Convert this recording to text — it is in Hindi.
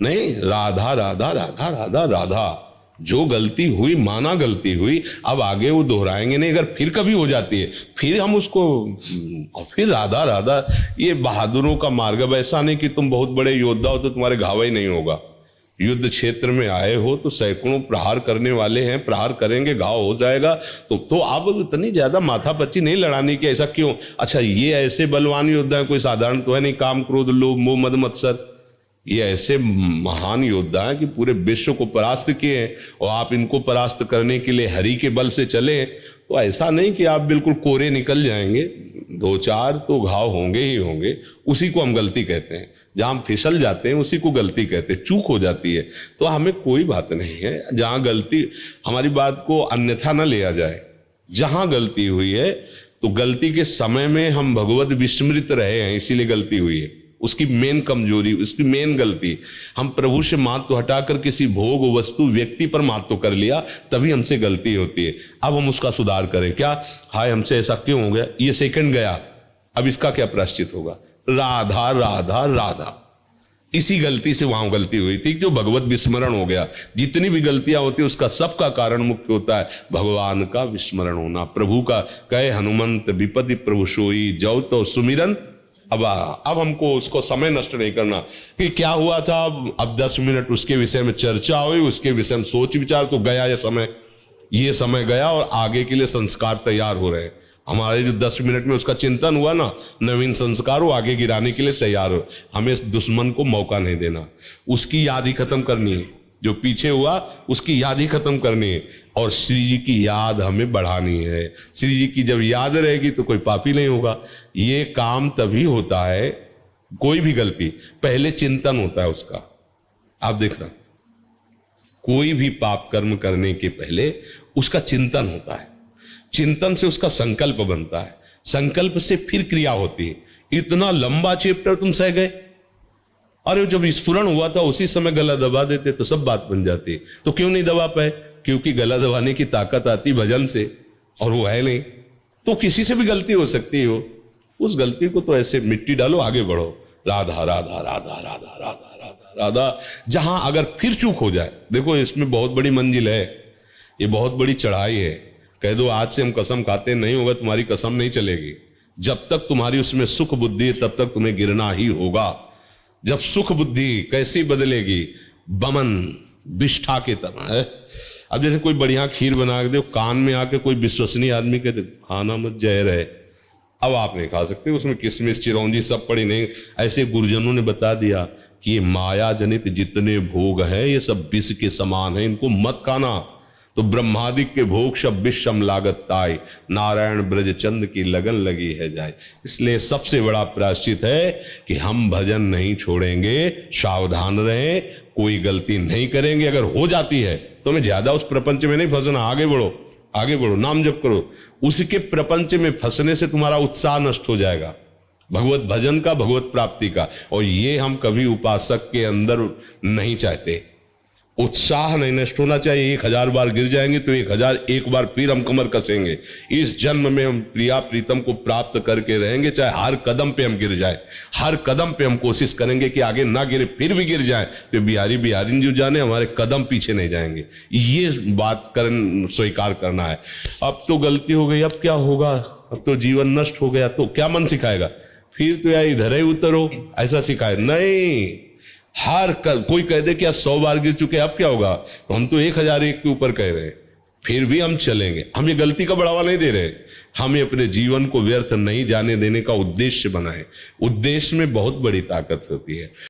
नहीं, राधा राधा राधा राधा राधा। जो गलती हुई माना गलती हुई, अब आगे वो दोहराएंगे नहीं। अगर फिर कभी हो जाती है फिर हम उसको फिर राधा राधा। ये बहादुरों का मार्ग। अब ऐसा नहीं कि तुम बहुत बड़े योद्धा हो तो तुम्हारे घाव ही नहीं होगा। युद्ध क्षेत्र में आए हो तो सैकड़ों प्रहार करने वाले हैं, प्रहार करेंगे, घाव हो जाएगा। तो आप इतनी ज्यादा माथापच्ची नहीं लड़ानी कि ऐसा क्यों। अच्छा, ये ऐसे बलवान योद्धा है, कोई साधारण तो है नहीं। काम क्रोध लोभ मोह मद मत्सर, ये ऐसे महान योद्धा हैं कि पूरे विश्व को परास्त किए हैं, और आप इनको परास्त करने के लिए हरि के बल से चले। तो ऐसा नहीं कि आप बिल्कुल कोरे निकल जाएंगे, दो चार तो घाव होंगे ही होंगे। उसी को हम गलती कहते हैं। जहां हम फिसल जाते हैं उसी को गलती कहते हैं। चूक हो जाती है तो हमें कोई बात नहीं है। जहां गलती, हमारी बात को अन्यथा न लिया जाए। जहां गलती हुई है तो गलती के समय में हम भगवत विस्मृत रहे हैं, इसीलिए गलती हुई है। उसकी मेन कमजोरी, उसकी मेन गलती, हम प्रभु से महत्व हटाकर किसी भोग वस्तु व्यक्ति पर महत्व कर लिया, तभी हमसे गलती होती है। अब हम उसका सुधार करें। क्या हाय हमसे ऐसा क्यों हो गया, ये सेकंड गया, अब इसका क्या प्रायश्चित होगा। राधा राधा राधा, इसी गलती से वहां गलती हुई थी जो भगवत विस्मरण हो गया। जितनी भी गलतियां होती है उसका सबका कारण मुख्य होता है भगवान का विस्मरण होना। प्रभु का कहे हनुमंत विपदि प्रभु सोई, जाओ तो सुमिरन। अब हमको उसको समय नष्ट नहीं करना कि क्या हुआ था। अब 10 मिनट उसके विषय में चर्चा हुई, उसके विषय में सोच विचार, तो गया ये समय गया, और आगे के लिए संस्कार तैयार हो रहे हैं। हमारे जो 10 मिनट में उसका चिंतन हुआ ना, नवीन संस्कार वो आगे गिराने के लिए तैयार हो। हमें इस दुश्मन को मौका नहीं देना, उसकी याद ही खत्म करनी है। जो पीछे हुआ उसकी याद ही खत्म करनी है, और श्री जी की याद हमें बढ़ानी है। श्री जी की जब याद रहेगी तो कोई पापी नहीं होगा। ये काम तभी होता है, कोई भी गलती पहले चिंतन होता है उसका। आप देखना, कोई भी पाप कर्म करने के पहले उसका चिंतन होता है। चिंतन से उसका संकल्प बनता है, संकल्प से फिर क्रिया होती है। इतना लंबा चैप्टर तुम सह गए। अरे जब स्फुरण हुआ था उसी समय गला दबा देते तो सब बात बन जाती। तो क्यों नहीं दबा पाए, क्योंकि गला दबाने की ताकत आती भजन से, और वो है नहीं। तो किसी से भी गलती हो सकती हो, उस गलती को तो ऐसे मिट्टी डालो, आगे बढ़ो। राधा राधा राधा राधा राधा राधा राधा। जहां अगर फिर चूक हो जाए, देखो इसमें बहुत बड़ी मंजिल है, ये बहुत बड़ी चढ़ाई है। कह दो आज से हम कसम खाते नहीं होगा, तुम्हारी कसम नहीं चलेगी। जब तक तुम्हारी उसमें सुख बुद्धि है तब तक तुम्हें गिरना ही होगा। जब सुख बुद्धि कैसी बदलेगी, बमन विष्ठा की तरह है। अब जैसे कोई बढ़िया खीर बना के दो, कान में आके कोई विश्वसनीय आदमी कहते खाना मत, जहर है, अब आप नहीं खा सकते, उसमें किशमिश चिरौंजी सब पड़ी नहीं। ऐसे गुरुजनों ने बता दिया कि ये माया जनित जितने भोग हैं ये सब विष के समान है, इनको मत खाना। तो ब्रह्मादिक के भोग सब विषम लागत ताई, नारायण ब्रज चंद की लगन लगी है जाए। इसलिए सबसे बड़ा प्रायश्चित है कि हम भजन नहीं छोड़ेंगे, सावधान रहें, कोई गलती नहीं करेंगे। अगर हो जाती है तो हमें ज्यादा उस प्रपंच में नहीं फंसना, आगे बढ़ो, आगे बढ़ो, नाम जप करो। उसके प्रपंच में फंसने से तुम्हारा उत्साह नष्ट हो जाएगा, भगवत भजन का, भगवत प्राप्ति का। और ये हम कभी उपासक के अंदर नहीं चाहते। उत्साह नहीं नष्ट होना चाहिए। 1000 बार गिर जाएंगे तो 1001 बार फिर हम कमर कसेंगे। इस जन्म में हम प्रिया प्रीतम को प्राप्त करके रहेंगे, चाहे हर कदम पे हम गिर जाए, हर कदम पे हम कोशिश करेंगे कि आगे ना गिरे, फिर भी गिर जाए तो बिहारी बिहारी जो जाने, हमारे कदम पीछे नहीं जाएंगे। ये बात स्वीकार करना है। अब तो गलती हो गई, अब क्या होगा, अब तो जीवन नष्ट हो गया, तो क्या मन सिखाएगा, फिर तो यार इधर ही उतरो, ऐसा सिखाए नहीं। कोई कह दे कि 100 बार गिर चुके, अब क्या होगा, तो हम तो 1001 के ऊपर कह रहे हैं, फिर भी हम चलेंगे। हम ये गलती का बढ़ावा नहीं दे रहे, हमें अपने जीवन को व्यर्थ नहीं जाने देने का उद्देश्य बनाए। उद्देश्य में बहुत बड़ी ताकत होती है।